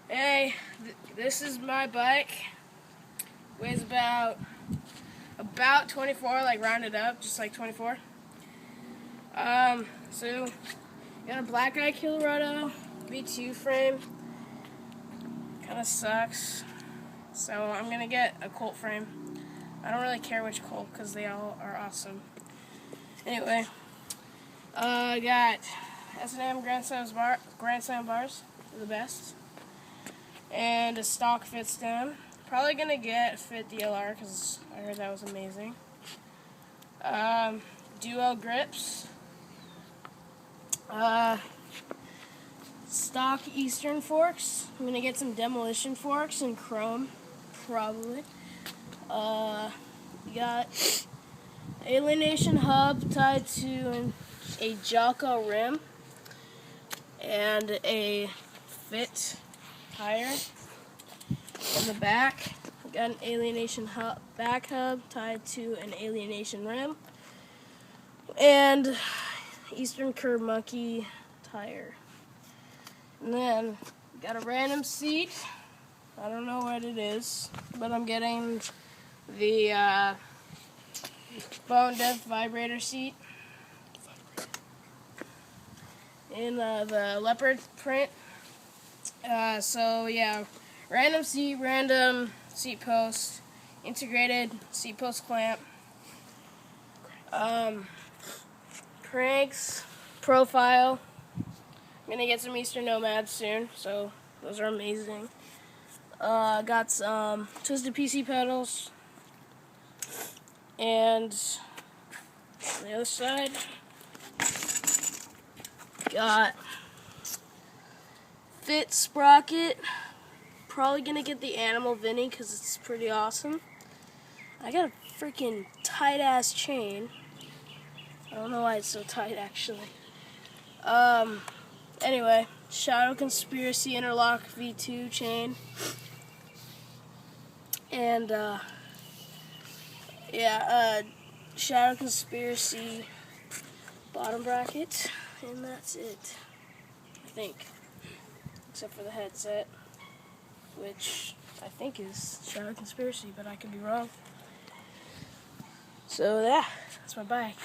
Hey, this is my bike. Weighs about 24, like rounded up, just like 24. So got a Blackeye Killorado V2 frame. Kind of sucks. So I'm gonna get a Colt frame. I don't really care which Colt because they all are awesome. Anyway, I got S&M Grand Slam bars, they're the best, and a stock fit stem. Probably gonna get a fit DLR because I heard that was amazing. Duo grips. Stock Eastern forks. I'm gonna get some demolition forks in chrome, probably. We got alienation hub tied to a Jocko rim and a fit tire in the back. We got an alienation back hub tied to an alienation rim and Eastern Curb Monkey tire. And then got a random seat. I don't know what it is, but I'm getting the bone death vibrator seat in the leopard print. So yeah, random seat post, integrated seat post clamp, cranks, profile. I'm gonna get some Eastern Nomads soon, so those are amazing. Got some twisted PC pedals, and on the other side got fit sprocket. Probably gonna get the Animal Vinny because it's pretty awesome. I got a freaking tight ass chain. I don't know why it's so tight actually. Anyway, Shadow Conspiracy Interlock V2 chain. And, Shadow Conspiracy bottom bracket. And that's it, I think. Except for the headset, which I think is Shadow Conspiracy, but I could be wrong. So, yeah, that's my bike.